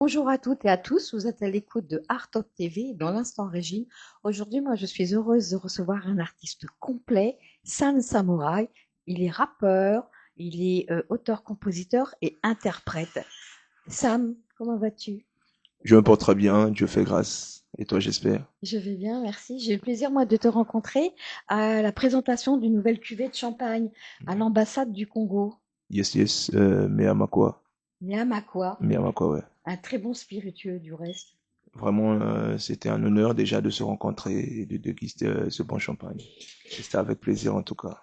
Bonjour à toutes et à tous, vous êtes à l'écoute de Art Top TV dans l'instant Régine. Aujourd'hui, moi, je suis heureuse de recevoir un artiste complet, Sam Samurai. Il est rappeur, il est auteur, compositeur et interprète. Sam, comment vas-tu? Je me porte très bien, Dieu fait grâce. Et toi, j'espère. Je vais bien, merci. J'ai eu le plaisir, moi, de te rencontrer à la présentation d'une nouvelle cuvée de champagne à l'ambassade du Congo, Yes, yes, mais à ma quoi? Niamakwa, Mais à ma quoi, ouais. un très bon spiritueux du reste. Vraiment, c'était un honneur déjà de se rencontrer et de déguster ce bon champagne. C'était avec plaisir en tout cas.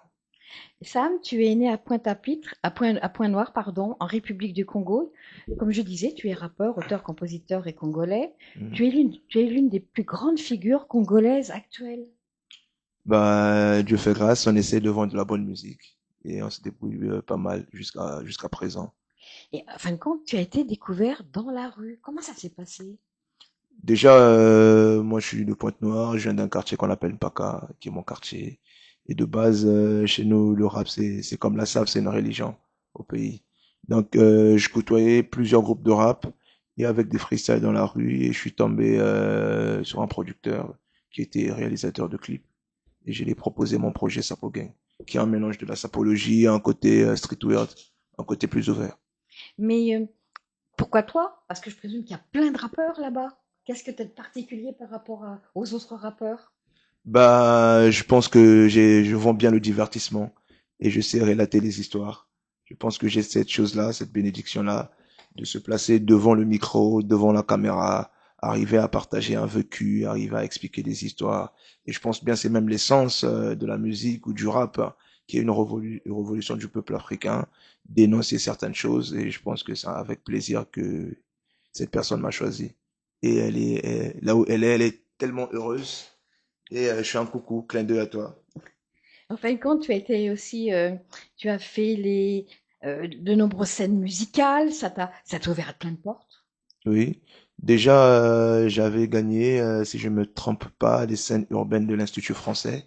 Sam, tu es né à Pointe-à-Pitre, à Pointe-Noire, pardon, en République du Congo. Comme je disais, tu es rappeur, auteur, compositeur et congolais. Mhm. Tu es l'une des plus grandes figures congolaises actuelles. Bah, Dieu fait grâce, on essaie de vendre de la bonne musique et on se débrouille pas mal jusqu'à présent. Et en fin de compte, tu as été découvert dans la rue. Comment ça s'est passé? Déjà, moi je suis de Pointe-Noire, je viens d'un quartier qu'on appelle Mpaka, qui est mon quartier. Et de base, chez nous, le rap, c'est comme la SAF, c'est une religion au pays. Donc, je côtoyais plusieurs groupes de rap et avec des freestyles dans la rue et je suis tombé sur un producteur qui était réalisateur de clips. Et je lui ai proposé mon projet Sapo Gang, qui est un mélange de la sapologie, un côté streetwear, un côté plus ouvert. Mais pourquoi toi? Parce que je présume qu'il y a plein de rappeurs là-bas. Qu'est-ce que tu as de particulier par rapport aux autres rappeurs? Bah, je pense que je vends bien le divertissement et je sais relater les histoires. Je pense que j'ai cette chose-là, cette bénédiction-là, de se placer devant le micro, devant la caméra, arriver à partager un vécu, arriver à expliquer des histoires. Et je pense bien c'est même l'essence de la musique ou du rap, hein, qui est une révolution du peuple africain, d'énoncer certaines choses. Et je pense que c'est avec plaisir que cette personne m'a choisi. Et là où elle est tellement heureuse et je fais un coucou, clin d'œil à toi. En fin de compte, tu as été aussi, tu as fait de nombreuses scènes musicales. Ça t'a ouvert plein de portes. Oui. Déjà, j'avais gagné, si je me trompe pas, les scènes urbaines de l'Institut français.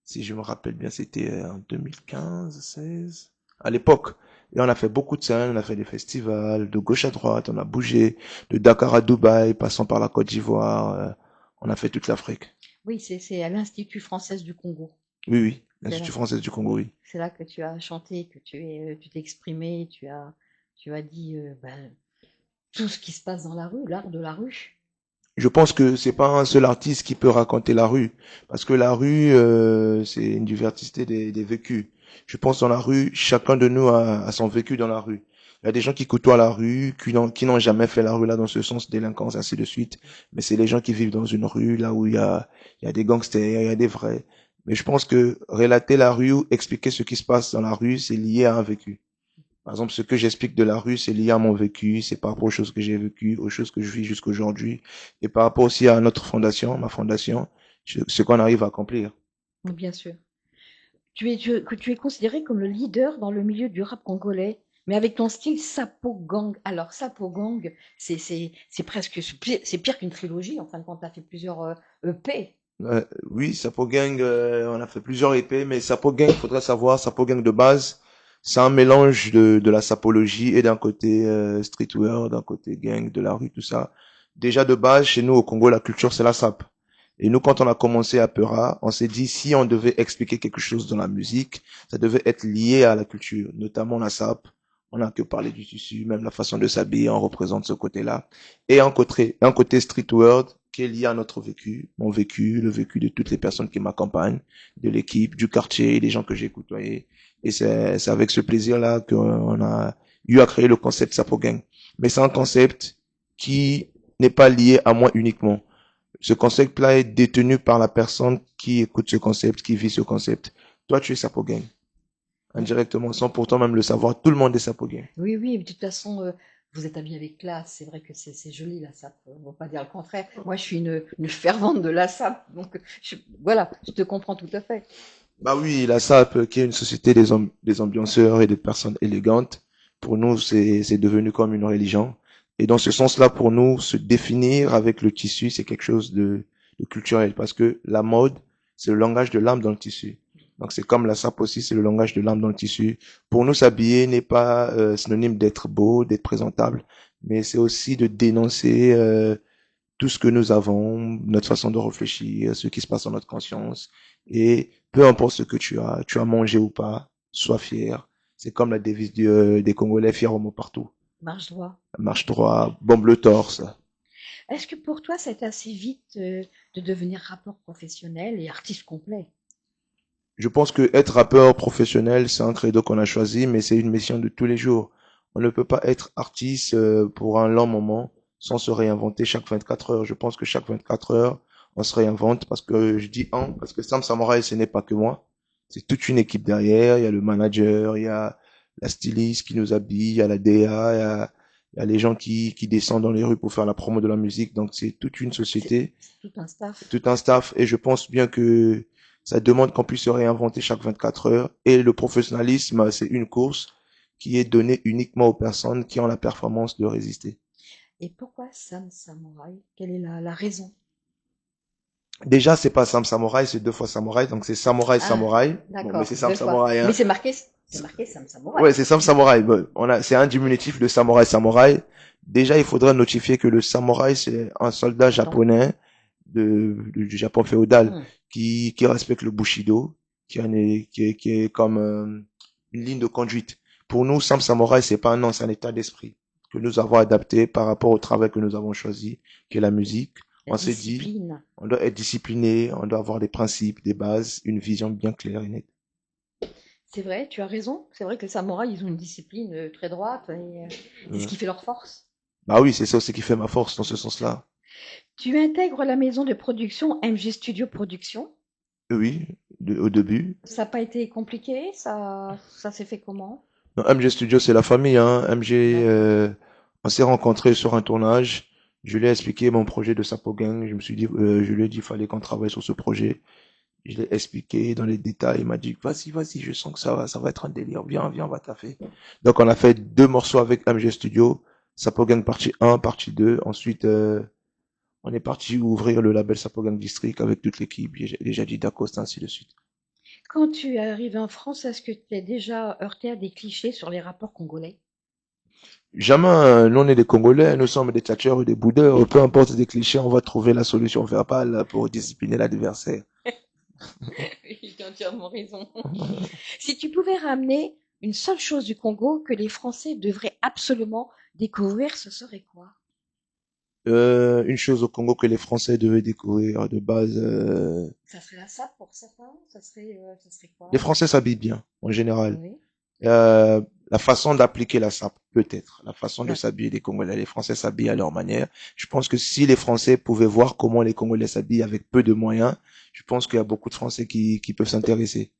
Si je me rappelle bien, c'était en 2015, 16. À l'époque. Et on a fait beaucoup de scènes, on a fait des festivals, de gauche à droite, on a bougé, de Dakar à Dubaï, passant par la Côte d'Ivoire, on a fait toute l'Afrique. Oui, c'est à l'Institut français du Congo. Oui, oui, C'est là, l'Institut français du Congo, oui. c'est là que tu as chanté, tu t'es exprimé, tu as dit tout ce qui se passe dans la rue, l'art de la rue. Je pense que c'est pas un seul artiste qui peut raconter la rue, parce que la rue, c'est une diversité des vécus. Je pense dans la rue, chacun de nous a son vécu dans la rue. Il y a des gens qui côtoient la rue, qui n'ont jamais fait la rue là dans ce sens, délinquance, ainsi de suite. Mais c'est les gens qui vivent dans une rue là où il y a des gangsters, il y a des vrais. Mais je pense que relater la rue ou expliquer ce qui se passe dans la rue, c'est lié à un vécu. Par exemple, ce que j'explique de la rue, c'est lié à mon vécu, c'est par rapport aux choses que j'ai vécues, aux choses que je vis jusqu'à aujourd'hui, et par rapport aussi à notre fondation, ma fondation, ce qu'on arrive à accomplir. Oui, bien sûr. Tu es considéré comme le leader dans le milieu du rap congolais, mais avec ton style Sapo Gang. Alors, Sapo Gang, c'est presque, c'est pire qu'une trilogie. En fin de compte, tu as fait plusieurs EP. Oui, Sapo Gang, on a fait plusieurs épées, mais Sapo Gang, faudrait savoir, Sapo Gang de base, c'est un mélange de la sapologie et d'un côté streetwear, d'un côté gang, de la rue, tout ça. Déjà de base, chez nous au Congo, la culture, c'est la sap. Et nous, quand on a commencé à Peura, on s'est dit, si on devait expliquer quelque chose dans la musique, ça devait être lié à la culture, notamment la sap. On n'a que parlé du tissu, même la façon de s'habiller, on représente ce côté-là. Et un côté streetwear qui est lié à notre vécu, mon vécu, le vécu de toutes les personnes qui m'accompagnent, de l'équipe, du quartier, des gens que j'ai côtoyés. Et c'est avec ce plaisir-là qu'on a eu à créer le concept Sapo Gang. Mais c'est un concept qui n'est pas lié à moi uniquement. Ce concept-là est détenu par la personne qui écoute ce concept, qui vit ce concept. Toi, tu es Sapo Gang. Indirectement, sans pourtant même le savoir, tout le monde est Sapo Gang. Oui, oui, de toute façon, vous êtes habillé avec classe. C'est vrai que c'est joli, la SAP. On ne va pas dire le contraire. Moi, je suis une fervente de la SAP. Donc, voilà, je te comprends tout à fait. Bah oui, la SAP, qui est une société des ambianceurs et des personnes élégantes, pour nous, c'est devenu comme une religion. Et dans ce sens-là, pour nous, se définir avec le tissu, c'est quelque chose de culturel, parce que la mode, c'est le langage de l'âme dans le tissu. Donc c'est comme la SAP aussi, c'est le langage de l'âme dans le tissu. Pour nous, s'habiller n'est pas synonyme d'être beau, d'être présentable, mais c'est aussi de dénoncer tout ce que nous avons, notre façon de réfléchir, ce qui se passe dans notre conscience. Et peu importe ce que tu as mangé ou pas, sois fier. C'est comme la devise des Congolais, fier au mot partout. Marche droit. Marche droit, bombe le torse. Est-ce que pour toi, c'est assez vite de devenir rappeur professionnel et artiste complet? Je pense que être rappeur professionnel, c'est un credo qu'on a choisi, mais c'est une mission de tous les jours. On ne peut pas être artiste pour un long moment sans se réinventer chaque 24 heures. Je pense que chaque 24 heures, on se réinvente parce que je dis un, parce que Sam Samurai, ce n'est pas que moi. C'est toute une équipe derrière. Il y a le manager, il y a la styliste qui nous habille, il y a la DA, il y a les gens qui descendent dans les rues pour faire la promo de la musique. Donc c'est toute une société, C'est tout un staff. tout un staff. Et je pense bien que ça demande qu'on puisse se réinventer chaque 24 heures. Et le professionnalisme, c'est une course qui est donnée uniquement aux personnes qui ont la performance de résister. Et pourquoi Sam Samouraï? Quelle est la raison? Déjà, c'est pas Sam Samurai, c'est deux fois Samurai, donc c'est Samurai Ah, Samurai. Bon, mais d'accord, c'est Sam deux fois. Samurai, Mais hein. c'est marqué Sam Ouais, Samouraï. c'est Sam Samurai. Bon, c'est un diminutif de Samurai Samurai. Déjà, il faudrait notifier que le samouraï, c'est un soldat Attends. japonais du Japon féodal Hmm. qui respecte le Bushido, qui est comme une ligne de conduite. Pour nous, Sam Samurai, c'est pas un nom, c'est un état d'esprit que nous avons adapté par rapport au travail que nous avons choisi, qui est la musique. La On s'est dit, discipline. on doit être discipliné, on doit avoir des principes, des bases, une vision bien claire et nette. C'est vrai, tu as raison. C'est vrai que les samouraïs, ils ont une discipline très droite et c'est ce Euh, qui fait leur force. Bah oui, c'est ça aussi qui fait ma force dans ce sens-là. Tu intègres la maison de production MG Studio Production. Oui, au début. Ça n'a pas été compliqué, ça s'est fait comment? Non, MG Studio, c'est la famille, hein. MG, D'accord. on s'est rencontrés sur un tournage. Je lui ai expliqué mon projet de Sapo Gang. Je lui ai dit, il fallait qu'on travaille sur ce projet. Je l'ai expliqué dans les détails. Il m'a dit, vas-y, vas-y, je sens que ça va être un délire. Viens, viens, on va taffer. Donc, on a fait deux morceaux avec MG Studio. Sapo Gang partie un, partie 2. Ensuite, on est parti ouvrir le label Sapo Gang District avec toute l'équipe. J'ai déjà dit Dacoste, ainsi de suite. Quand tu es arrivé en France, est-ce que tu es déjà heurté à des clichés sur les rapports congolais? Jamais, nous on est des Congolais, nous sommes des tchatcheurs et des boudeurs, peu importe des clichés, on va trouver la solution verbale pour discipliner l'adversaire. Oui, tu as entièrement raison. Si tu pouvais ramener une seule chose du Congo que les Français devraient absolument découvrir, ce serait quoi? Une chose au Congo que les Français devaient découvrir de base, Ça serait la sape pour certains? Ça serait les quoi? Français s'habillent bien, en général. Oui, Euh, la façon d'appliquer la SAP, peut-être. La façon de d'accord. s'habiller des Congolais. Les Français s'habillent à leur manière. Je pense que si les Français pouvaient voir comment les Congolais s'habillent avec peu de moyens, je pense qu'il y a beaucoup de Français qui peuvent s'intéresser.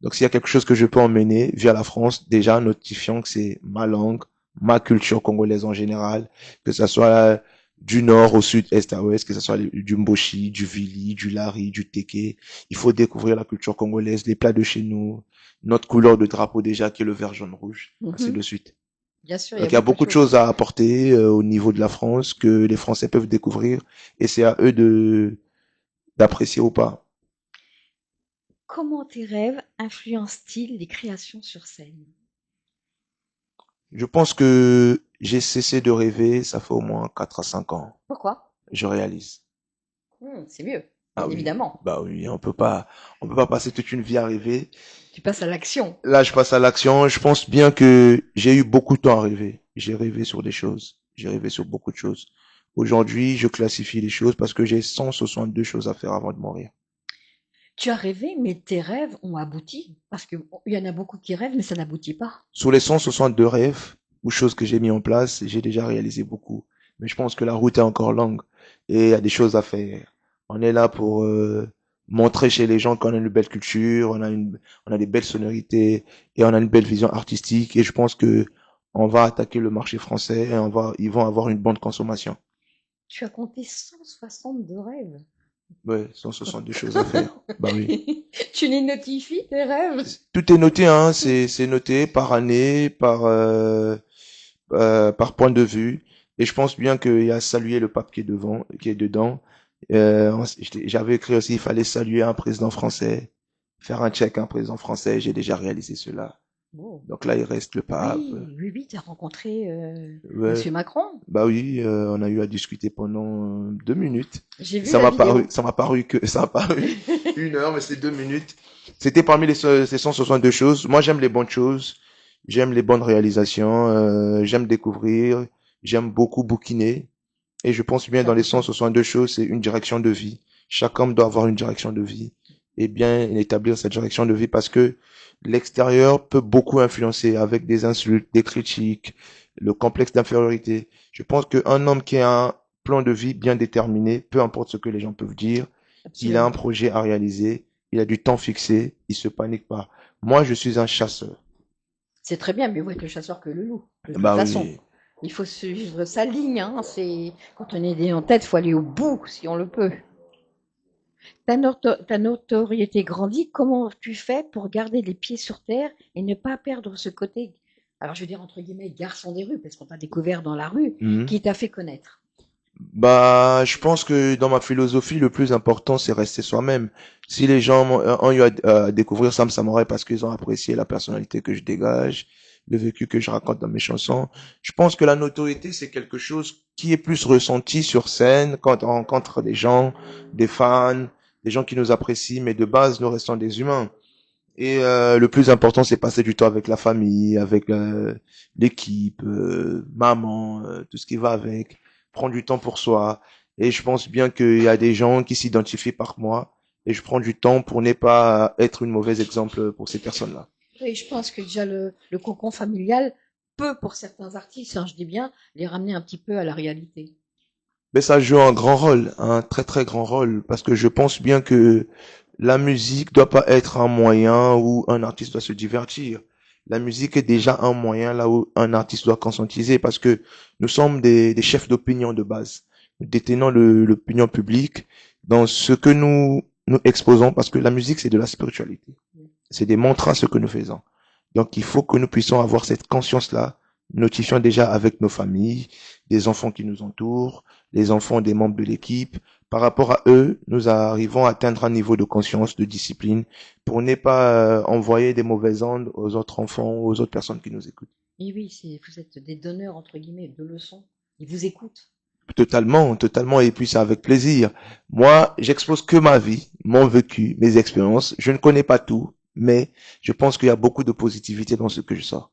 Donc s'il y a quelque chose que je peux emmener via la France, déjà notifiant que c'est ma langue, ma culture congolaise en général, que ça soit du nord au sud, est à ouest, que ce soit du mboshi, du vili, du lari, du teke. Il faut découvrir la culture congolaise, les plats de chez nous, notre couleur de drapeau déjà qui est le vert, jaune, rouge, ainsi de Mhm. suite. Bien sûr, il y Donc a il y a beaucoup de beaucoup de choses. choses à apporter au niveau de la France que les Français peuvent découvrir et c'est à eux de d'apprécier ou pas. Comment tes rêves influencent-ils les créations sur scène? Je pense que j'ai cessé de rêver, ça fait au moins 4 à 5 ans. Pourquoi? Je réalise. C'est mieux, bien Ah oui, évidemment. bah oui, on peut pas passer toute une vie à rêver. Tu passes à l'action. Là, je passe à l'action. Je pense bien que j'ai eu beaucoup de temps à rêver. J'ai rêvé sur des choses. J'ai rêvé sur beaucoup de choses. Aujourd'hui, je classifie les choses parce que j'ai 162 choses à faire avant de mourir. Tu as rêvé, mais tes rêves ont abouti. Parce qu'il y en a beaucoup qui rêvent, mais ça n'aboutit pas. Sur les 162 rêves ou choses que j'ai mis en place, j'ai déjà réalisé beaucoup. Mais je pense que la route est encore longue et il y a des choses à faire. On est là pour montrer chez les gens qu'on a une belle culture, on a des belles sonorités et on a une belle vision artistique. Et je pense que on va attaquer le marché français et ils vont avoir une bonne consommation. Tu as compté 162 rêves. Ouais, 162 choses à faire. Bah oui. Tu les notifies, tes rêves? Tout est noté, hein. C'est noté par année, par point de vue. Et je pense bien qu'il y a saluer le pape qui est devant, qui est dedans. J'avais écrit aussi, il fallait saluer un président français, faire un check à un président français. J'ai déjà réalisé cela. Oh. Donc là, il reste le pape. Oui, oui, oui, tu as rencontré Ouais. Monsieur Macron. Bah oui, on a eu à discuter pendant 2 minutes. J'ai vu la vidéo. Ça m'a paru 1 heure, mais c'est 2 minutes. C'était parmi ces 162 choses. Moi, j'aime les bonnes choses, j'aime les bonnes réalisations, j'aime découvrir, j'aime beaucoup bouquiner. Et je pense bien C'est dans les important. 162 choses, c'est une direction de vie. Chaque homme doit avoir une direction de vie et bien établir cette direction de vie parce que l'extérieur peut beaucoup influencer avec des insultes, des critiques, le complexe d'infériorité. Je pense qu'un homme qui a un plan de vie bien déterminé, peu importe ce que les gens peuvent dire, il a un Absolument. projet à réaliser, il a du temps fixé, il se panique pas. Moi, je suis un chasseur. C'est très bien, mais vaut être le chasseur que le loup, de toute Bah façon. oui. Il faut suivre sa ligne, hein. C'est quand on est des en tête, il faut aller au bout si on le peut. Ta notoriété grandit. Comment tu fais pour garder les pieds sur terre et ne pas perdre ce côté, alors je veux dire entre guillemets, garçon des rues, parce qu'on t'a découvert dans la rue, Mhm. qui t'a fait connaître. Bah, je pense que dans ma philosophie, le plus important, c'est rester soi-même. Si les gens ont eu à découvrir Sam Samurai parce qu'ils ont apprécié la personnalité que je dégage, le vécu que je raconte dans mes chansons, je pense que la notoriété, c'est quelque chose qui est plus ressenti sur scène quand on rencontre des gens, des fans, des gens qui nous apprécient, mais de base, nous restons des humains. Et le plus important, c'est passer du temps avec la famille, avec l'équipe, maman, tout ce qui va avec. Prendre du temps pour soi. Et je pense bien qu'il y a des gens qui s'identifient par moi. Et je prends du temps pour ne pas être une mauvaise exemple pour ces personnes-là. Oui, je pense que déjà le cocon familial peut, pour certains artistes, hein, je dis bien, les ramener un petit peu à la réalité. Mais ça joue un grand rôle, un très très grand rôle, parce que je pense bien que la musique doit pas être un moyen où un artiste doit se divertir. La musique est déjà un moyen là où un artiste doit conscientiser, parce que nous sommes des chefs d'opinion de base. Nous détenons l'opinion publique dans ce que nous exposons, parce que la musique c'est de la spiritualité. C'est des mantras ce que nous faisons. Donc il faut que nous puissions avoir cette conscience-là, notifiant déjà avec nos familles, des enfants qui nous entourent, les enfants des membres de l'équipe. Par rapport à eux, nous arrivons à atteindre un niveau de conscience, de discipline, pour ne pas envoyer des mauvaises ondes aux autres enfants, aux autres personnes qui nous écoutent. Et oui, vous êtes des donneurs, entre guillemets, de leçons. Ils vous écoutent. Totalement, totalement, et puis c'est avec plaisir. Moi, j'expose que ma vie, mon vécu, mes expériences. Je ne connais pas tout, mais je pense qu'il y a beaucoup de positivité dans ce que je sors.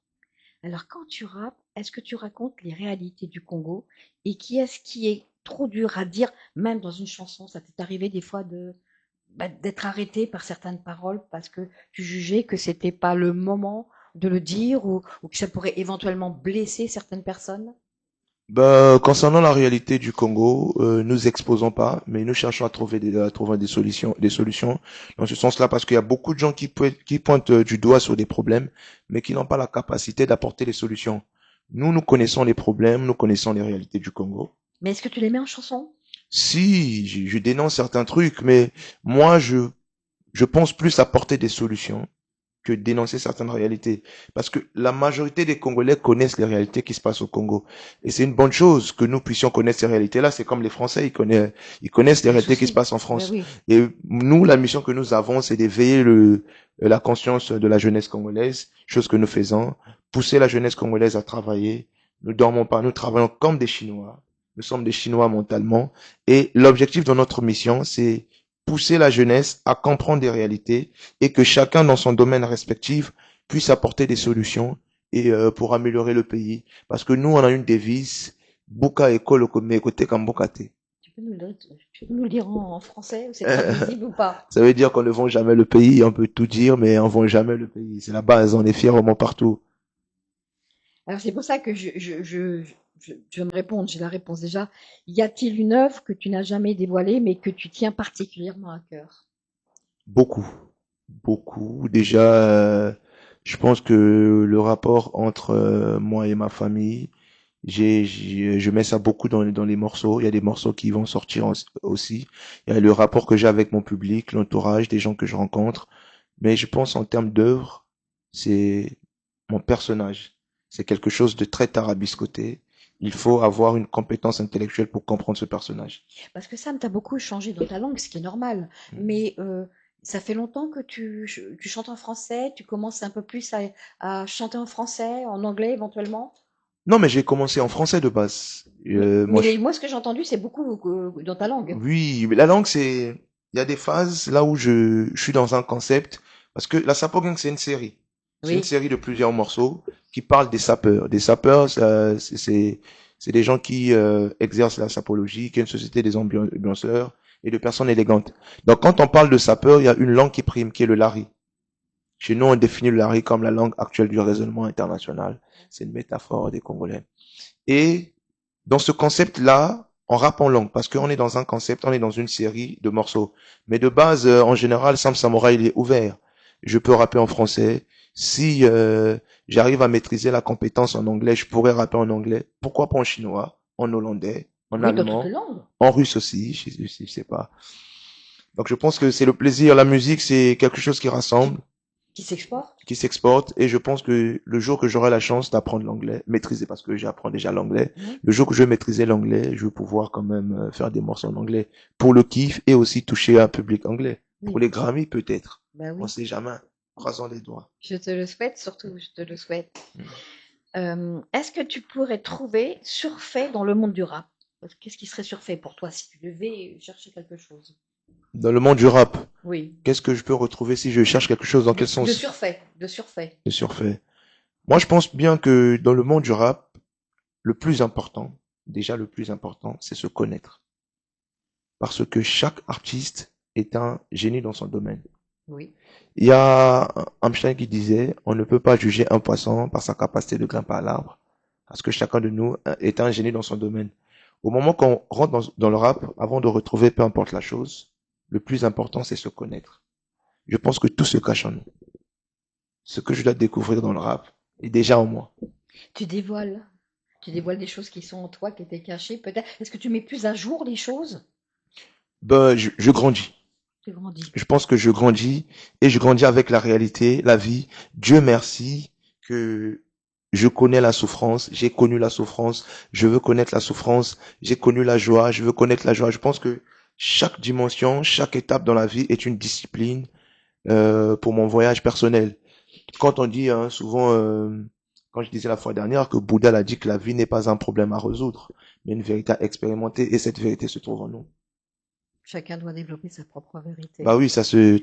Alors, quand tu rappes, est-ce que tu racontes les réalités du Congo et qui est-ce qui est trop dur à dire, même dans une chanson? Ça t'est arrivé des fois d'être arrêté par certaines paroles parce que tu jugeais que c'était pas le moment de le dire ou que ça pourrait éventuellement blesser certaines personnes? Bah, concernant la réalité du Congo, nous exposons pas, mais nous cherchons à trouver des solutions dans ce sens-là, parce qu'il y a beaucoup de gens qui pointent du doigt sur des problèmes, mais qui n'ont pas la capacité d'apporter des solutions. Nous connaissons les problèmes, nous connaissons les réalités du Congo. Mais est-ce que tu les mets en chanson? Si, je dénonce certains trucs, mais moi, je pense plus apporter des solutions que dénoncer certaines réalités. Parce que la majorité des Congolais connaissent les réalités qui se passent au Congo. Et c'est une bonne chose que nous puissions connaître ces réalités-là. C'est comme les Français, ils connaissent les Les réalités qui se soucis? passent en Ben France. oui. Et nous, la mission que nous avons, c'est d'éveiller la conscience de la jeunesse congolaise, chose que nous faisons, pousser la jeunesse congolaise à travailler. Nous dormons pas, nous travaillons comme des Chinois. Nous sommes des Chinois mentalement. Et l'objectif de notre mission, c'est pousser la jeunesse à comprendre des réalités et que chacun dans son domaine respectif puisse apporter des solutions et pour améliorer le pays. Parce que nous, on a une devise, Buka Ekolo Kote Kambokate. Tu peux nous le dire en français? C'est traduisible ou pas? Ça veut dire qu'on ne vend jamais le pays, on peut tout dire, mais on ne vend jamais le pays. C'est la base, on est fièrement partout. Alors c'est pour ça que je vais me répondre, j'ai la réponse déjà. Y a-t-il une œuvre que tu n'as jamais dévoilée mais que tu tiens particulièrement à cœur? Beaucoup, beaucoup. Déjà, je pense que le rapport entre moi et ma famille, je mets ça beaucoup dans les morceaux. Il y a des morceaux qui vont sortir aussi. Il y a le rapport que j'ai avec mon public, l'entourage, des gens que je rencontre. Mais je pense en termes d'œuvre, c'est mon personnage. C'est quelque chose de très tarabiscoté. Il faut avoir une compétence intellectuelle pour comprendre ce personnage. Parce que Sam, tu as beaucoup changé dans ta langue, ce qui est normal. Mhm. Mais Ça fait longtemps que tu chantes en français, tu commences un peu plus à chanter en français, en anglais éventuellement? Non, mais j'ai commencé en français de base. Moi, ce que j'ai entendu, c'est beaucoup dans ta langue. Oui, mais la langue, il y a des phases là où je suis dans un concept, parce que la Sapogang, c'est une série. C'est une Oui, série de plusieurs morceaux qui parlent des sapeurs. Des sapeurs, c'est des gens qui exercent la sapologie, qui est une société des ambianceurs et de personnes élégantes. Donc, quand on parle de sapeurs, il y a une langue qui prime, qui est le lari. Chez nous, on définit le lari comme la langue actuelle du raisonnement international. C'est une métaphore des Congolais. Et dans ce concept-là, on rappe en langue, parce qu'on est dans un concept, on est dans une série de morceaux. Mais de base, en général, Sam Samurai, il est ouvert. Je peux rapper en français. Si j'arrive à maîtriser la compétence en anglais, je pourrais rapper en anglais. Pourquoi pas en chinois, en hollandais, en oui, dans toutes les allemand, langues, en russe aussi, je sais pas. Donc je pense que c'est le plaisir, la musique, c'est quelque chose qui rassemble, qui, qui s'exportent. qui s'exporte, et je pense que le jour que j'aurai la chance d'apprendre l'anglais, maîtriser, parce que j'apprends déjà l'anglais, Oui, le jour que je vais maîtriser l'anglais, je vais pouvoir quand même faire des morceaux en anglais pour le kiff et aussi toucher un public anglais. Pour oui, les Grammy peut-être. bah On oui. sait jamais. Croisons les doigts. Je te le souhaite, surtout, je te le souhaite. Mm. Est-ce que tu pourrais trouver surfait dans le monde du rap? Qu'est-ce qui serait surfait pour toi si tu devais chercher quelque chose? Dans le monde du rap, Oui, qu'est-ce que je peux retrouver si je cherche quelque chose? Dans quel de sens surfait, de surfait. de surfait? Moi, je pense bien que dans le monde du rap, le plus important, déjà le plus important, c'est se connaître. Parce que chaque artiste est un génie dans son domaine. Oui, Il y a Einstein qui disait, on ne peut pas juger un poisson par sa capacité de grimper à l'arbre, parce que chacun de nous est un génie dans son domaine. Au moment qu'on rentre dans le rap, avant de retrouver peu importe la chose, le plus important, c'est se connaître. Je pense que tout se cache en nous. Ce que je dois découvrir dans le rap est déjà en moi. tu dévoiles. Tu dévoiles des choses qui sont en toi, qui étaient cachées, peut-être. Est-ce que tu mets plus à jour les choses? Ben, je grandis. Tu grandis. Je pense que je grandis et je grandis avec la réalité, la vie. Dieu merci que je connais la souffrance, j'ai connu la souffrance, je veux connaître la souffrance, j'ai connu la joie, je veux connaître la joie. Je pense que chaque dimension, chaque étape dans la vie est une discipline pour mon voyage personnel. Quand on dit souvent, quand je disais la fois dernière que Bouddha a dit que la vie n'est pas un problème à résoudre, mais une vérité à expérimenter, et cette vérité se trouve en nous. Chacun doit développer sa propre vérité. Bah oui,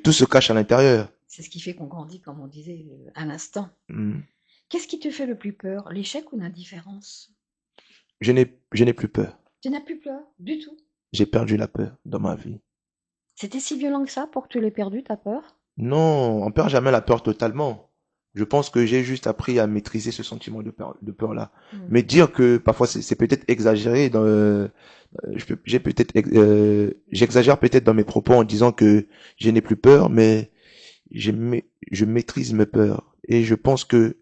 tout se cache à l'intérieur. C'est ce qui fait qu'on grandit, comme on disait à l'instant. Hmm. Qu'est-ce qui te fait le plus peur? L'échec ou l'indifférence? Je n'ai plus peur. Tu n'as plus peur du tout. J'ai perdu la peur dans ma vie. C'était si violent que ça pour que tu l'aies perdu, ta peur? Non, on perd jamais la peur totalement. Je pense que j'ai juste appris à maîtriser ce sentiment de peur là. Hmm. Mais dire que parfois c'est peut-être exagéré j'exagère peut-être dans mes propos en disant que je n'ai plus peur, mais je maîtrise mes peurs. Et je pense que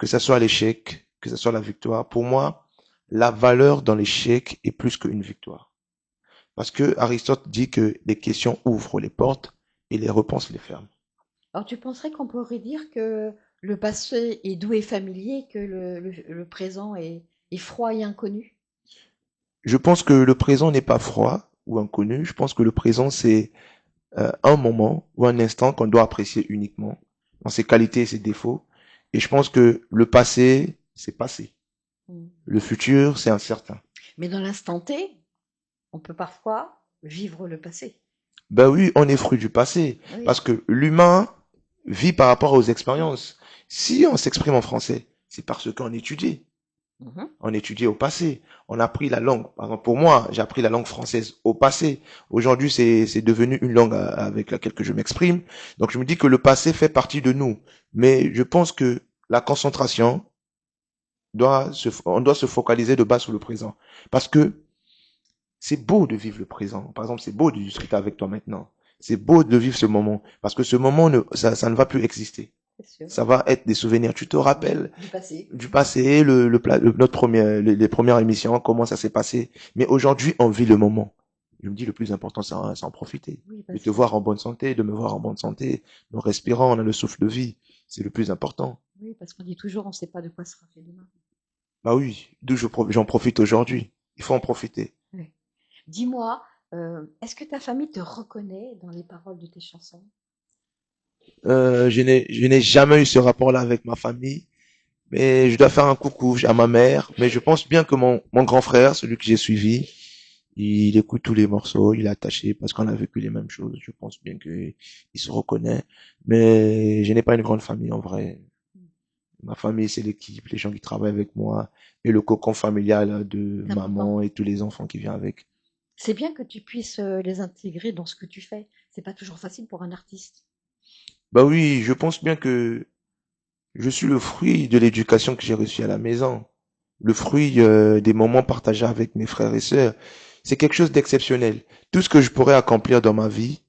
ça soit l'échec, que ça soit la victoire, pour moi, la valeur dans l'échec est plus qu'une victoire. Parce que Aristote dit que les questions ouvrent les portes et les réponses les ferment. Alors, tu penserais qu'on pourrait dire que le passé est doux et familier, que le présent est froid et inconnu? Je pense que le présent n'est pas froid ou inconnu. Je pense que le présent, c'est un moment ou un instant qu'on doit apprécier uniquement dans ses qualités et ses défauts. Et je pense que le passé, c'est passé. Hmm. Le futur, c'est incertain. Mais dans l'instant T, on peut parfois vivre le passé. Ben oui, on est fruit du passé. Oui. Parce que l'humain vit par rapport aux expériences. Si on s'exprime en français, c'est parce qu'on étudie. Mhm. On étudiait au passé. On a appris la langue. Par exemple, pour moi, j'ai appris la langue française au passé. Aujourd'hui, c'est devenu une langue avec laquelle que je m'exprime. Donc, je me dis que le passé fait partie de nous. Mais je pense que la concentration on doit se focaliser de bas sur le présent. Parce que c'est beau de vivre le présent. Par exemple, c'est beau de discuter avec toi maintenant. C'est beau de vivre ce moment. Parce que ce moment, ça ne va plus exister. C'est sûr. Ça va être des souvenirs. Tu te rappelles Du passé. du passé, notre les premières émissions, comment ça s'est passé. Mais aujourd'hui, on vit le moment. Je me dis, le plus important, c'est en profiter. Oui, De parce te que, voir en bonne santé, de me voir en bonne santé. Nous respirons, on a le souffle de vie. C'est le plus important. oui, parce qu'on dit toujours on ne sait pas de quoi sera fait demain. Bah oui, j'en profite aujourd'hui. Il faut en profiter. Oui. Dis-moi, est-ce que ta famille te reconnaît dans les paroles de tes chansons? Je n'ai jamais eu ce rapport-là avec ma famille, mais je dois faire un coucou à ma mère. Mais je pense bien que mon grand frère, celui que j'ai suivi, il écoute tous les morceaux, il est attaché parce qu'on a vécu les mêmes choses. Je pense bien que il se reconnaît. Mais je n'ai pas une grande famille en vrai. Ma famille, c'est l'équipe, les gens qui travaillent avec moi et le cocon familial de C'est important. maman et tous les enfants qui viennent avec. C'est bien que tu puisses les intégrer dans ce que tu fais. C'est pas toujours facile pour un artiste. Bah oui, je pense bien que je suis le fruit de l'éducation que j'ai reçue à la maison, le fruit des moments partagés avec mes frères et sœurs. C'est quelque chose d'exceptionnel. Tout ce que je pourrais accomplir dans ma vie,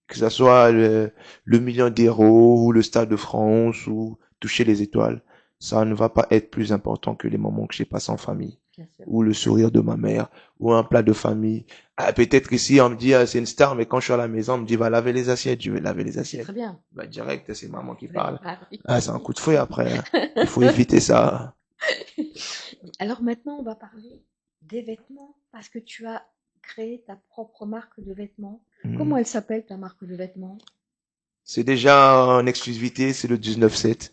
que ce soit le million d'euros ou le Stade de France ou toucher les étoiles, ça ne va pas être plus important que les moments que j'ai passés en famille Bien sûr. ou le sourire de ma mère ou un plat de famille. Ah, peut-être qu'ici on me dit c'est une star, mais quand je suis à la maison on me dit va laver les assiettes, je vais laver les C'est très assiettes. bien. Bah direct c'est maman qui Ouais, parle. ah oui. Ah c'est un coup de fouet après, hein. Il faut éviter ça. Alors maintenant, on va parler des vêtements parce que tu as créé ta propre marque de vêtements. Comment Hmm. elle s'appelle ta marque de vêtements? C'est déjà en exclusivité, c'est le 19-7.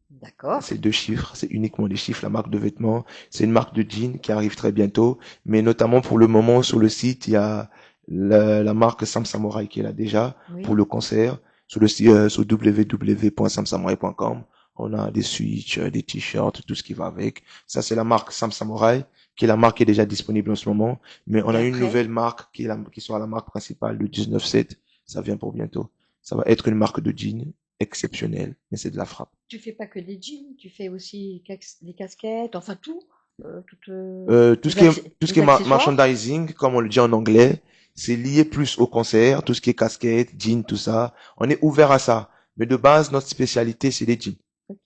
D'accord. C'est deux chiffres, c'est uniquement des chiffres, la marque de vêtements. C'est une marque de jeans qui arrive très bientôt, mais notamment pour le moment sur le site, il y a la marque Sam Samurai qui est là déjà pour Oui. le concert. Sur le site, sur www.samsamurai.com, on a des switches, des t-shirts, tout ce qui va avec. Ça, c'est la marque Sam Samurai, qui est la marque qui est déjà disponible en ce moment. Mais on Et a une après, nouvelle marque qui sera la marque principale, le 19-7. Ça vient pour bientôt. Ça va être une marque de jeans exceptionnelle, mais c'est de la frappe. tu fais pas que des jeans, tu fais aussi des casquettes, enfin tout, toutes, Tout ce qui les est accessoires. merchandising, comme on le dit en anglais, c'est lié plus au concert, tout ce qui est casquette, jeans, tout ça. On est ouvert à ça. Mais de base, notre spécialité, c'est les jeans. Ok.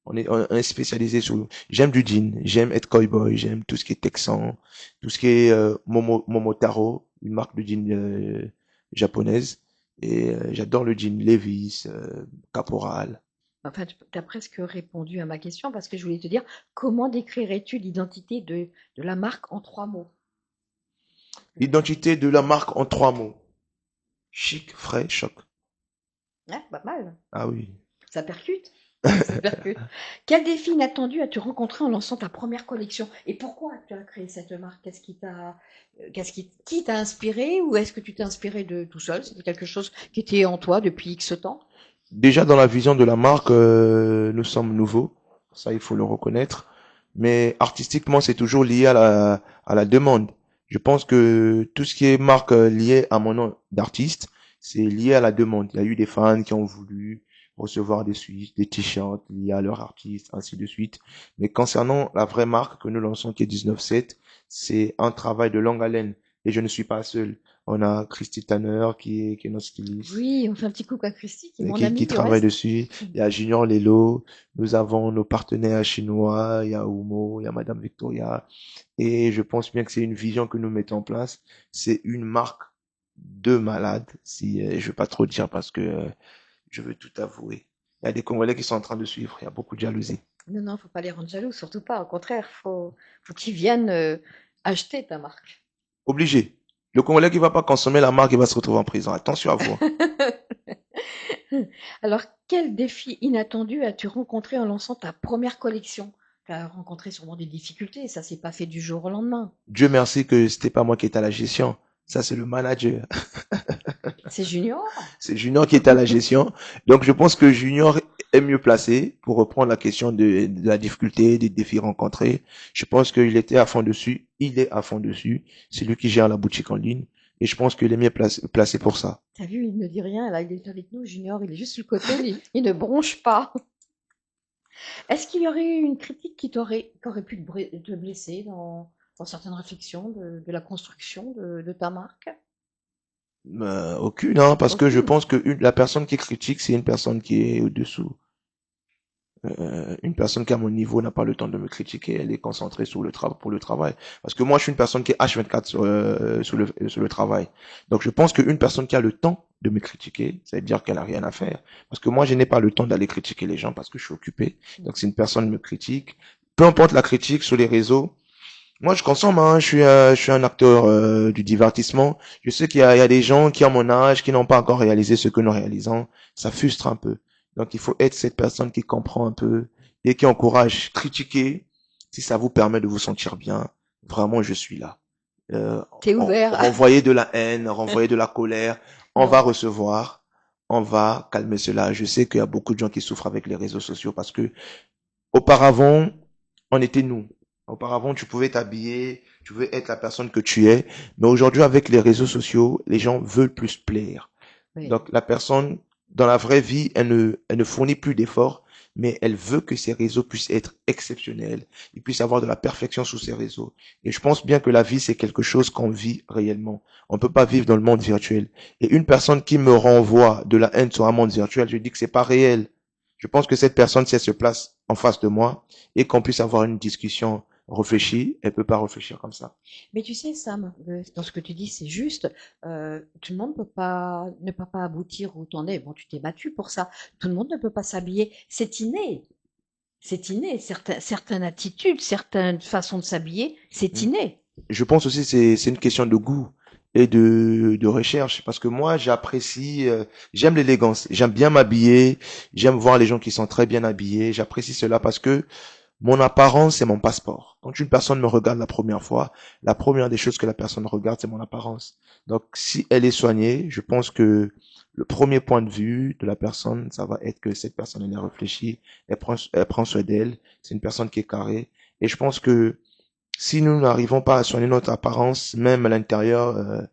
On est spécialisé sur, j'aime du jean, j'aime être cowboy, j'aime tout ce qui est texan, tout ce qui est Momotaro, une marque de jean japonaise. Et j'adore le jean Levi's, Caporal. Enfin, tu as presque répondu à ma question parce que je voulais te dire comment décrirais-tu l'identité de la marque en 3 mots? L'identité de la marque en 3 mots. Chic, frais, choc. Ah, pas mal. Ah oui. Ça percute. Ça percute. Quel défi inattendu as-tu rencontré en lançant ta première collection? Et pourquoi tu as créé cette marque? Qui t'a inspiré ou est-ce que tu t'es inspiré de tout seul? C'était quelque chose qui était en toi depuis X temps? Déjà dans la vision de la marque, nous sommes nouveaux, ça il faut le reconnaître. Mais artistiquement, c'est toujours lié à la demande. Je pense que tout ce qui est marque liée à mon nom d'artiste, c'est lié à la demande. Il y a eu des fans qui ont voulu recevoir des suites, des t-shirts liés à leur artiste, ainsi de suite. Mais concernant la vraie marque que nous lançons, qui est 19-7, c'est un travail de longue haleine. Et je ne suis pas seul. On a Christy Tanner qui est notre styliste Oui, on fait un petit coucou à Christy, qui est mon qui amie du travaille reste. dessus. Il y a Junior Lelo, nous avons nos partenaires chinois, il y a Oumo, il y a Madame Victoria. Et je pense bien que c'est une vision que nous mettons en place. C'est une marque de malade, si je veux pas trop dire parce que je veux tout avouer. Il y a des Congolais qui sont en train de suivre, il y a beaucoup de jalousie. Non, non, faut pas les rendre jaloux, surtout pas. Au contraire, faut qu'ils viennent acheter ta marque. Obligé. Le Congolais qui va pas consommer la marque, il va se retrouver en prison. Attention à vous. Alors, quel défi inattendu as-tu rencontré en lançant ta première collection? Tu as rencontré sûrement des difficultés, ça s'est pas fait du jour au lendemain. Dieu merci que c'était pas moi qui étais à la gestion. Ça, c'est le manager. C'est Junior? C'est Junior qui est à la gestion. Donc, je pense que Junior est mieux placé pour reprendre la question de la difficulté, des défis rencontrés. Je pense qu'il était à fond dessus. Il est à fond dessus. C'est lui qui gère la boutique en ligne. Et je pense qu'il est mieux placé pour ça. T'as vu, il ne dit rien, là, il est avec nous, Junior, il est juste sur le côté, il ne bronche pas. Est-ce qu'il y aurait eu une critique qui aurait pu te blesser dans certaines réflexions de la construction de ta marque? Aucune, hein, parce que je Aucune. pense que la personne qui critique, c'est une personne qui est au-dessous. Une personne qui à mon niveau n'a pas le temps de me critiquer, elle est concentrée sur le travail pour le travail. Parce que moi, je suis une personne qui est H24 sur le travail. Donc, je pense qu'une personne qui a le temps de me critiquer, ça veut dire qu'elle n'a rien à faire. Parce que moi, je n'ai pas le temps d'aller critiquer les gens parce que je suis occupé. Donc, si une personne me critique, peu importe la critique sur les réseaux, Moi, je consomme, hein. Je suis un acteur du divertissement. Je sais il y a des gens qui, à mon âge, qui n'ont pas encore réalisé ce que nous réalisons. Ça frustre un peu. Donc, il faut être cette personne qui comprend un peu et qui encourage. Critiquer, si ça vous permet de vous sentir bien, vraiment, je suis là. T'es ouvert? Renvoyer de la haine, renvoyer de la colère, on va Non. recevoir, on va calmer cela. Je sais qu'il y a beaucoup de gens qui souffrent avec les réseaux sociaux parce que auparavant, on était nous. Auparavant, tu pouvais t'habiller, tu pouvais être la personne que tu es. Mais aujourd'hui, avec les réseaux sociaux, les gens veulent plus plaire. Oui. Donc, la personne, dans la vraie vie, elle ne fournit plus d'efforts, mais elle veut que ses réseaux puissent être exceptionnels. Ils puissent avoir de la perfection sous ces réseaux. Et je pense bien que la vie, c'est quelque chose qu'on vit réellement. On ne peut pas vivre dans le monde virtuel. Et une personne qui me renvoie de la haine sur un monde virtuel, je dis que c'est pas réel. Je pense que cette personne, si elle se place en face de moi et qu'on puisse avoir une discussion réfléchie, elle peut pas réfléchir comme ça. Mais tu sais, Sam, dans ce que tu dis, c'est juste. Tout le monde peut pas, ne peut pas aboutir où t'en es. Bon, tu t'es battu pour ça. Tout le monde ne peut pas s'habiller. C'est inné. C'est inné. Certaines attitudes, certaines façons de s'habiller, c'est Hmm. inné. Je pense aussi que c'est une question de goût et de recherche parce que moi j'apprécie j'aime l'élégance, j'aime bien m'habiller, j'aime voir les gens qui sont très bien habillés, j'apprécie cela parce que mon apparence c'est mon passeport. Quand une personne me regarde la première fois, la première des choses que la personne regarde c'est mon apparence. Donc si elle est soignée, je pense que le premier point de vue de la personne, ça va être que cette personne elle est réfléchie, elle prend soin d'elle, c'est une personne qui est carrée et je pense que si nous n'arrivons pas à soigner notre apparence, même à l'intérieur, ça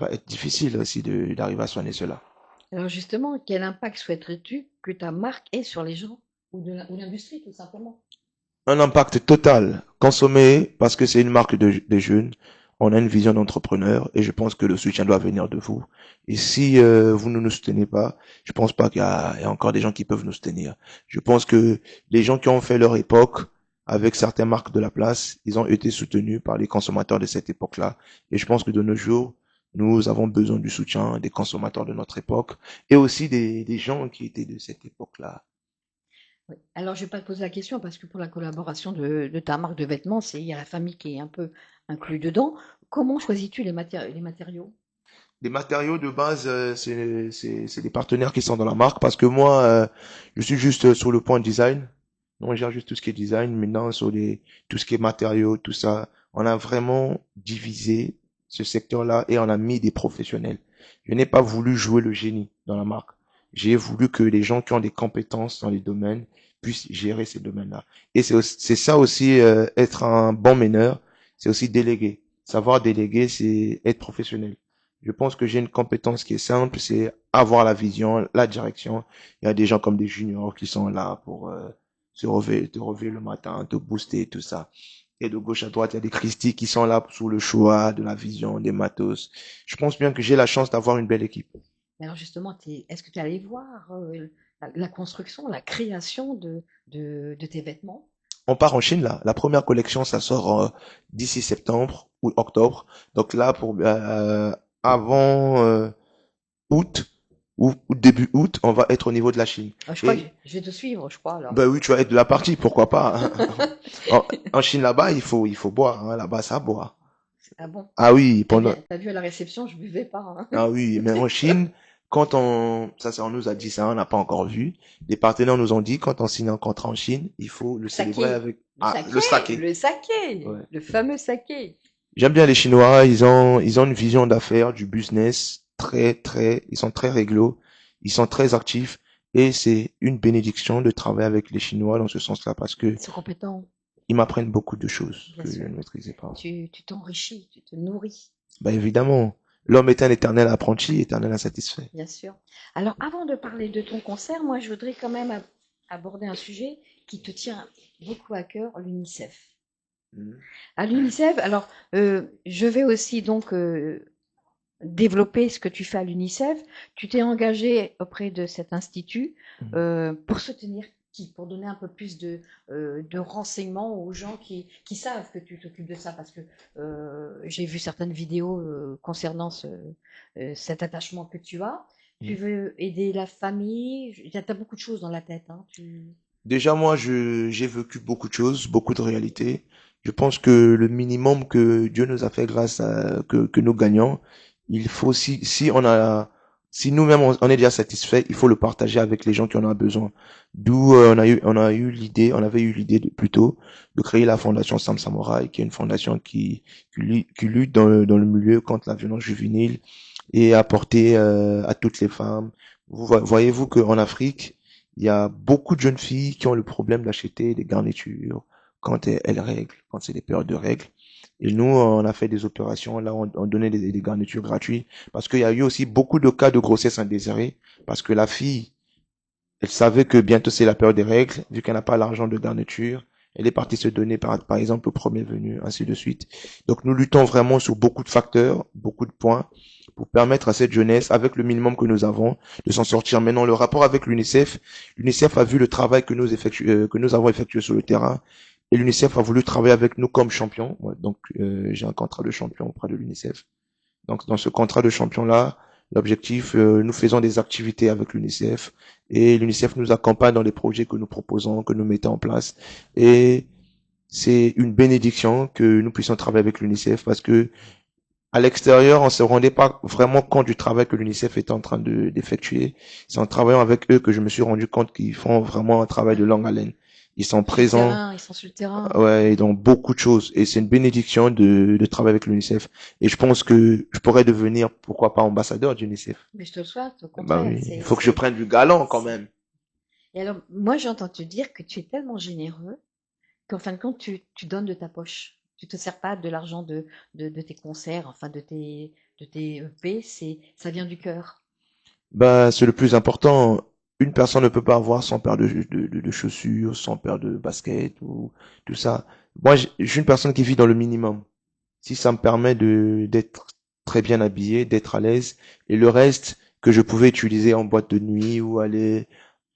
va être difficile aussi d'arriver à soigner cela. Alors justement, quel impact souhaiterais-tu que ta marque ait sur les gens ou l'industrie, tout simplement? Un impact total. Consommer, parce que c'est une marque de jeunes, on a une vision d'entrepreneur et je pense que le soutien doit venir de vous. Et si vous ne nous soutenez pas, je pense pas il y a encore des gens qui peuvent nous soutenir. Je pense que les gens qui ont fait leur époque avec certaines marques de la place, ils ont été soutenus par les consommateurs de cette époque-là. Et je pense que de nos jours, nous avons besoin du soutien des consommateurs de notre époque et aussi des gens qui étaient de cette époque-là. Oui. Alors, je vais pas te poser la question parce que pour la collaboration de ta marque de vêtements, il y a la famille qui est un peu inclus dedans. Comment choisis-tu les matériaux? Les matériaux de base, c'est des partenaires qui sont dans la marque parce que moi, je suis juste sur le point design. On gère juste tout ce qui est design. Maintenant, tout ce qui est matériaux, tout ça, on a vraiment divisé ce secteur-là et on a mis des professionnels. Je n'ai pas voulu jouer le génie dans la marque. J'ai voulu que les gens qui ont des compétences dans les domaines puissent gérer ces domaines-là. Et c'est ça aussi, être un bon meneur, c'est aussi déléguer. Savoir déléguer, c'est être professionnel. Je pense que j'ai une compétence qui est simple, c'est avoir la vision, la direction. Il y a des gens comme des juniors qui sont là pour te relever le matin, te booster, tout ça. Et de gauche à droite, il y a des Christy qui sont là sous le choix de la vision, des matos. Je pense bien que j'ai la chance d'avoir une belle équipe. Mais alors justement, est-ce que tu es allé voir la construction, la création de tes vêtements? On part en Chine là. La première collection, ça sort d'ici septembre ou octobre. Donc là, pour avant août ou début août, on va être au niveau de la Chine. Ah, je crois que Et je vais te suivre, je crois, alors. ben oui, tu vas être de la partie, pourquoi pas. En Chine là-bas, il faut boire, hein, là-bas ça boit. Ah bon? Ah oui, T'as pendant bien, t'as vu à la réception, je buvais pas, hein. ah oui, mais en Chine, on nous a dit ça, on n'a pas encore vu. Les partenaires nous ont dit quand on signe un contrat en Chine, il faut le célébrer Saké, avec le saké. le saké, Ouais. le fameux saké. J'aime bien les Chinois, ils ont une vision d'affaires, du business ils sont très réglo, ils sont très actifs et c'est une bénédiction de travailler avec les Chinois dans ce sens-là parce que Ils sont compétents, ils m'apprennent beaucoup de choses bien que je sûr. ne maîtrisais pas. Tu t'enrichis, tu te nourris, Bah évidemment, l'homme est un éternel apprenti, éternel insatisfait. bien sûr. Alors, avant de parler de ton concert, moi, je voudrais quand même aborder un sujet qui te tient beaucoup à cœur, l'UNICEF. Mhm. À l'UNICEF, alors, je vais aussi donc développer ce que tu fais à l'UNICEF. Tu t'es engagé auprès de cet institut Mhm. pour soutenir qui? Pour donner un peu plus de renseignements aux gens qui savent que tu t'occupes de ça. Parce que j'ai vu certaines vidéos concernant cet attachement que tu as. Tu veux aider la famille. Tu as beaucoup de choses dans la tête. Hein. Déjà, moi, j'ai vécu beaucoup de choses, beaucoup de réalités. Je pense que le minimum que Dieu nous a fait grâce à que nous gagnons, il faut si nous-mêmes on est déjà satisfait, il faut le partager avec les gens qui en ont besoin. D'où on avait eu l'idée plutôt de créer la fondation Sam Samurai, qui est une fondation qui lutte dans le milieu contre la violence juvénile et apporter à toutes les femmes. Voyez-vous qu'en Afrique, il y a beaucoup de jeunes filles qui ont le problème d'acheter des garnitures quand elles règlent, quand c'est des périodes de règles. Et nous, on a fait des opérations, là, on donnait des garnitures gratuites, parce qu'il y a eu aussi beaucoup de cas de grossesse indésirée, parce que la fille, elle savait que bientôt c'est la période des règles, vu qu'elle n'a pas l'argent de garniture, elle est partie se donner par exemple au premier venu, ainsi de suite. Donc nous luttons vraiment sur beaucoup de facteurs, beaucoup de points, pour permettre à cette jeunesse, avec le minimum que nous avons, de s'en sortir. Maintenant, le rapport avec l'UNICEF a vu le travail que nous avons effectué sur le terrain, et l'UNICEF a voulu travailler avec nous comme champions. Ouais, donc j'ai un contrat de champion auprès de l'UNICEF. Donc, dans ce contrat de champion-là, l'objectif, nous faisons des activités avec l'UNICEF et l'UNICEF nous accompagne dans les projets que nous proposons, que nous mettons en place. Et c'est une bénédiction que nous puissions travailler avec l'UNICEF parce que à l'extérieur, on se rendait pas vraiment compte du travail que l'UNICEF était en train d'effectuer. C'est en travaillant avec eux que je me suis rendu compte qu'ils font vraiment un travail de longue haleine. Ils sont Sur le présents. terrain, ils sont sur le terrain. Ouais, dans beaucoup de choses. Et c'est une bénédiction de travailler avec l'UNICEF. Et je pense que je pourrais devenir, pourquoi pas, ambassadeur d'UNICEF. Mais je te le souhaite, au Bah contraire. oui, il faut que je prenne du galant quand même. Et alors, moi, j'entends te dire que tu es tellement généreux qu'en fin de compte, tu donnes de ta poche. Tu te sers pas de l'argent de tes concerts, enfin de tes EP, ça vient du cœur. Bah, c'est le plus important. Une personne ne peut pas avoir son paire de chaussures, son paire de baskets ou tout ça. Moi, je suis une personne qui vit dans le minimum. Si ça me permet d'être très bien habillé, d'être à l'aise, et le reste que je pouvais utiliser en boîte de nuit ou aller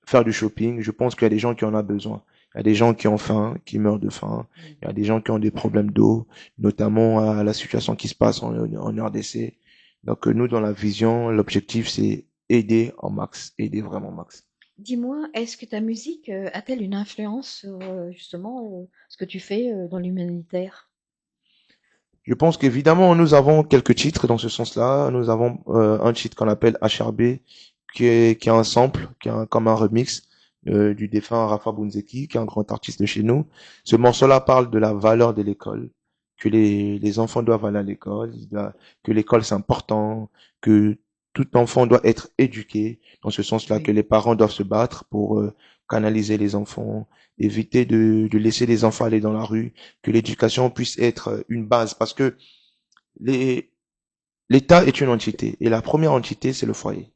faire du shopping, je pense qu'il y a des gens qui en ont besoin. Il y a des gens qui ont faim, qui meurent de faim. Il y a des gens qui ont des problèmes d'eau, notamment à la situation qui se passe en RDC. Donc nous, dans la vision, l'objectif, c'est aider en max, aider vraiment max. Dis-moi, est-ce que ta musique a-t-elle une influence sur justement ce que tu fais dans l'humanitaire? Je pense qu'évidemment, nous avons quelques titres dans ce sens-là. Nous avons un titre qu'on appelle HRB, qui est un sample, comme un remix du défunt Rafa Bunzeki, qui est un grand artiste de chez nous. Ce morceau-là parle de la valeur de l'école, que les enfants doivent aller à l'école, que l'école c'est important, que tout enfant doit être éduqué, dans ce sens-là, que Oui. les parents doivent se battre pour canaliser les enfants, éviter de laisser les enfants aller dans la rue, que l'éducation puisse être une base, parce que les, l'État est une entité, et la première entité, c'est le foyer.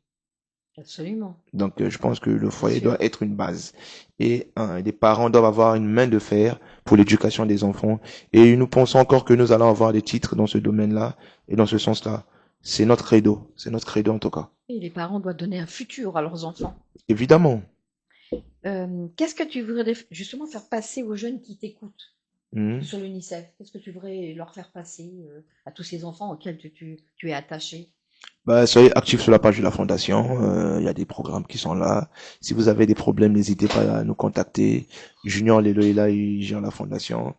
Absolument, Donc, je pense que le bien foyer doit sûr. être une base. Et les parents doivent avoir une main de fer pour l'éducation des enfants. Et nous pensons encore que nous allons avoir des titres dans ce domaine-là et dans ce sens-là. C'est notre credo. C'est notre credo en tout cas. Et les parents doivent donner un futur à leurs enfants. Évidemment. Qu'est-ce que tu voudrais justement faire passer aux jeunes qui t'écoutent Mhm. sur l'UNICEF? Qu'est-ce que tu voudrais leur faire passer à tous ces enfants auxquels tu es attaché? Bah, soyez actifs sur la page de la fondation. Il y a des programmes qui sont là. Si vous avez des problèmes, n'hésitez pas à nous contacter. Junior Lelo est là, il gère la fondation.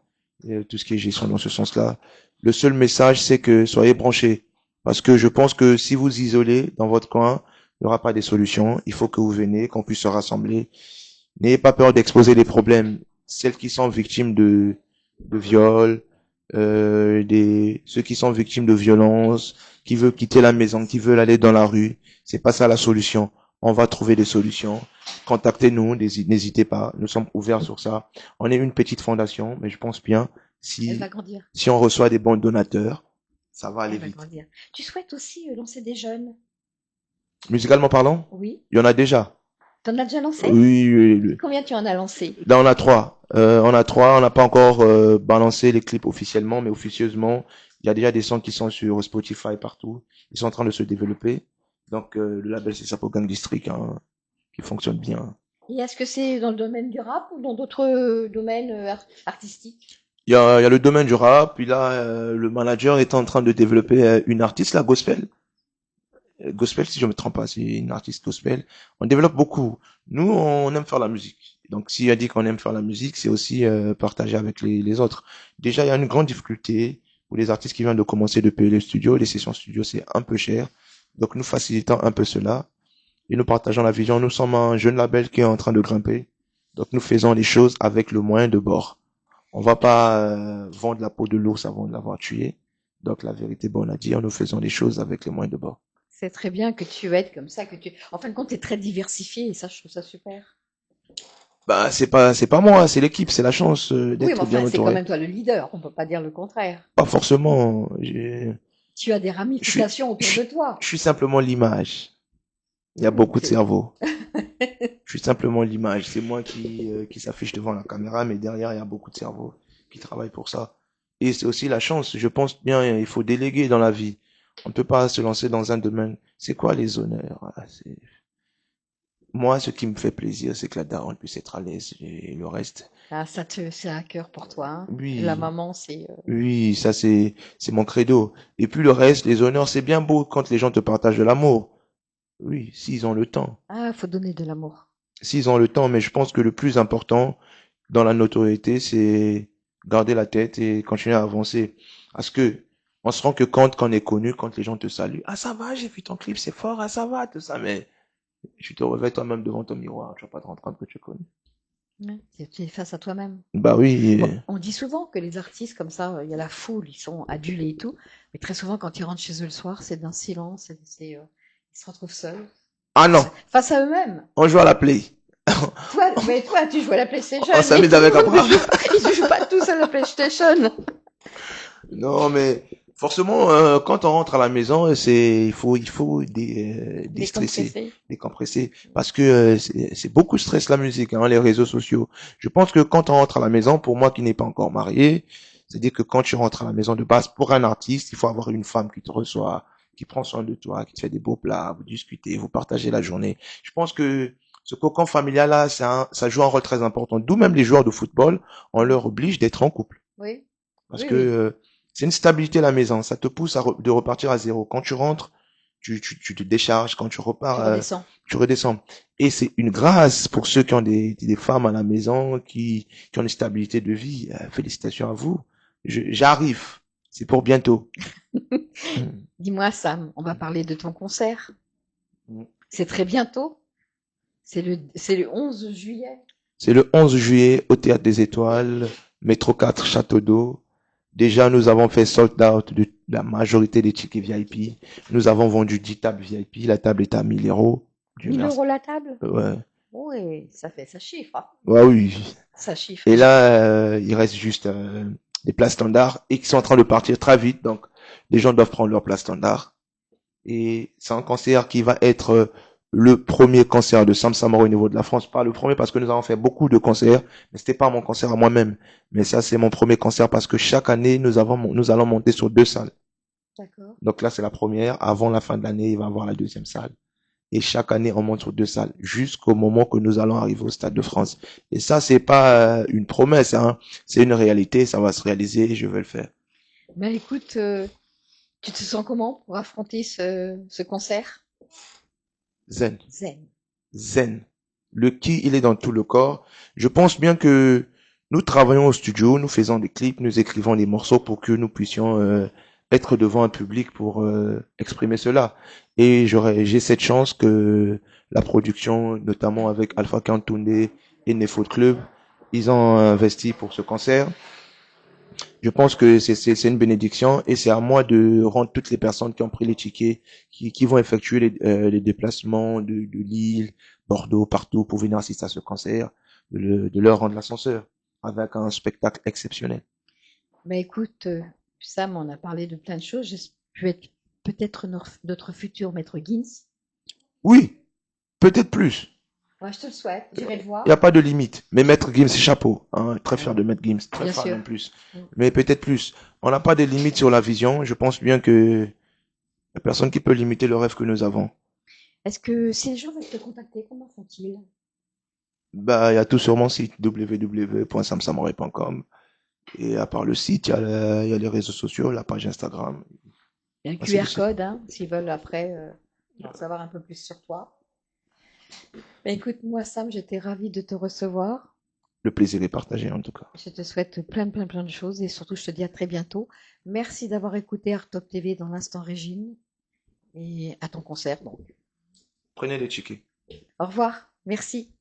Et tout ce qui est gestion dans ce sens-là. Le seul message, c'est que soyez branchés. Parce que je pense que si vous isolez dans votre coin, il n'y aura pas de solutions. Il faut que vous venez, qu'on puisse se rassembler. N'ayez pas peur d'exposer les problèmes. Celles qui sont victimes de viols, ceux qui sont victimes de violences, qui veulent quitter la maison, qui veulent aller dans la rue, c'est pas ça la solution. On va trouver des solutions. Contactez-nous, n'hésitez pas. Nous sommes ouverts sur ça. On est une petite fondation, mais je pense bien Elle va si grandir. si on reçoit des bons donateurs, ça va aller Elle va vite. grandir. Tu souhaites aussi lancer des jeunes? Musicalement parlant, Oui. il y en a déjà. T'en as déjà lancé? Oui, oui, oui. Combien tu en as lancé? Là, on a trois. On a trois. On n'a pas encore balancé les clips officiellement, mais officieusement, il y a déjà des sons qui sont sur Spotify partout. Ils sont en train de se développer. Donc, le label, c'est Sapogang District, hein, qui fonctionne bien. Et est-ce que c'est dans le domaine du rap ou dans d'autres domaines artistiques? Il y a le domaine du rap. Puis là, le manager est en train de développer une artiste, la gospel. Gospel, si je me trompe pas, c'est une artiste gospel. On développe beaucoup. Nous, on aime faire la musique. Donc, si on dit qu'on aime faire la musique, c'est aussi partager avec les autres. Déjà, il y a une grande difficulté pour les artistes qui viennent de commencer de payer les studios. Les sessions studio, c'est un peu cher. Donc, nous facilitons un peu cela et nous partageons la vision. Nous sommes un jeune label qui est en train de grimper. Donc, nous faisons les choses avec le moyen de bord. On va pas vendre la peau de l'ours avant de l'avoir tué. Donc, la vérité, bon, on a dit, nous faisons les choses avec les moyens de bord. C'est très bien que tu aides comme ça, que tu... En fin de compte, tu es très diversifié et ça, je trouve ça super. Bah, c'est pas moi, c'est l'équipe, c'est la chance Oui, mais d'être bien enfin, c'est quand entouré. même toi le leader, on peut pas dire le contraire. Pas forcément. Tu as des Je suis, ramifications je autour de suis, toi. je suis simplement l'image. Il y a Oui, beaucoup de cerveaux. Je suis simplement l'image. C'est moi qui s'affiche devant la caméra, mais derrière, il y a beaucoup de cerveaux qui travaillent pour ça. Et c'est aussi la chance. Je pense bien, il faut déléguer dans la vie. On ne peut pas se lancer dans un domaine. C'est quoi les honneurs? Moi, ce qui me fait plaisir, c'est que la daronne puisse être à l'aise et le reste. Ah, c'est un cœur pour toi, hein. La Oui, maman, c'est... oui, ça c'est mon credo. Et puis le reste, les honneurs, c'est bien beau quand les gens te partagent de l'amour. Oui, s'ils ont le temps. Ah, faut donner de l'amour. S'ils ont le temps, mais je pense que le plus important dans la notoriété, c'est garder la tête et continuer à avancer. Parce que on se rend que compte quand on est connu, quand les gens te saluent. Ah, ça va, j'ai vu ton clip, c'est fort, ah, ça va, tout ça, mais tu te réveilles toi-même devant ton miroir, tu vas pas te rendre compte que tu es connu. Ouais, tu es face à toi-même. Bah oui, Bon, on dit souvent que les artistes comme ça, il y a la foule, ils sont adulés et tout, mais très souvent quand ils rentrent chez eux le soir, c'est d'un silence, ils se retrouvent seuls, ah non, face à eux-mêmes. on joue à la play. Toi, mais toi, tu joues à la PlayStation, On mais s'amuse tout le avec monde ne Abra. joue pas, ils ne jouent pas tous à la PlayStation. Non, mais forcément, quand on rentre à la maison, il faut déstresser, Décompresser. décompresser, parce que c'est beaucoup de stress la musique, hein, les réseaux sociaux. Je pense que quand on rentre à la maison, pour moi qui n'ai pas encore marié, c'est-à-dire que quand tu rentres à la maison de base, pour un artiste, il faut avoir une femme qui te reçoit, qui prend soin de toi, qui te fait des beaux plats, vous discutez, vous partagez la journée. Je pense que ce cocon familial là, ça joue un rôle très important. D'où même les joueurs de football, on Mhm. leur oblige d'être en couple. Oui, Parce oui, que oui, c'est une stabilité à la maison. Ça te pousse de repartir à zéro. Quand tu rentres, tu te décharges. Quand tu repars, tu redescends. tu redescends. Et c'est une grâce pour ceux qui ont des femmes à la maison, qui ont une stabilité de vie. Félicitations à vous. J'arrive. C'est pour bientôt. Dis-moi, Sam, on va parler de ton concert. Mm. C'est très bientôt. C'est le 11 juillet. C'est le 11 juillet au Théâtre des Étoiles, métro 4, Château d'Eau. Déjà, nous avons fait sold out de la majorité des tickets VIP. Nous avons vendu 10 tables VIP. La table est à 1000 euros. Dieu 1000 merci. euros la table? Ouais. Oui, ça chiffre, hein. Ouais, oui. Ça chiffre. Et là, il reste juste des places standards et qui sont en train de partir très vite. Donc, les gens doivent prendre leur place standard. Et c'est un concert qui va être le premier concert de Sam Samora au niveau de la France. Pas le premier parce que nous avons fait beaucoup de concerts, mais c'était pas mon concert à moi-même. Mais ça, c'est mon premier concert parce que chaque année, nous allons monter sur 2 salles. D'accord. Donc là, c'est la première. Avant la fin de l'année, il va y avoir la deuxième salle. Et chaque année, on monte sur 2 salles jusqu'au moment que nous allons arriver au Stade de France. Et ça, c'est pas une promesse, hein. C'est une réalité. Ça va se réaliser et je vais le faire. Ben écoute, tu te sens comment pour affronter ce concert? Zen. Zen. Zen. Le qui, il est dans tout le corps. Je pense bien que nous travaillons au studio, nous faisons des clips, nous écrivons des morceaux pour que nous puissions être devant un public pour exprimer cela. Et j'ai cette chance que la production, notamment avec Alpha Kantoundé et Nefo Club, ils ont investi pour ce concert. Je pense que c'est une bénédiction et c'est à moi de rendre toutes les personnes qui ont pris les tickets, qui vont effectuer les déplacements de Lille, Bordeaux, partout pour venir assister à ce concert, de leur rendre l'ascenseur avec un spectacle exceptionnel. Ben écoute, Sam, on a parlé de plein de choses. Peut-être notre futur maître Gims. Oui, peut-être plus. Ouais, je te le souhaite. J'irai le Il n'y a voir. pas de limite. Mais Maître Gims, chapeau. Hein, très fier Ouais, de Maître Gims. Très bien fier sûr. même plus. Mm. Mais peut-être plus. On n'a pas de limite sur la vision. Je pense bien que la personne qui peut limiter le rêve que nous avons. Est-ce que si les gens veulent te contacter, comment font-ils? Bah, il y a tout sur mon site www.samsamoray.com. Et à part le site, il y a les réseaux sociaux, la page Instagram, Il y a un ainsi de QR suite. code, hein, s'ils veulent après en savoir un peu plus sur toi. Bah, écoute, moi, Sam, j'étais ravie de te recevoir. Le plaisir est partagé en tout cas. Je te souhaite plein de choses et surtout, je te dis à très bientôt. Merci d'avoir écouté Art Top TV dans l'instant Régine et à ton concert, donc. Prenez les tickets. Au revoir. Merci.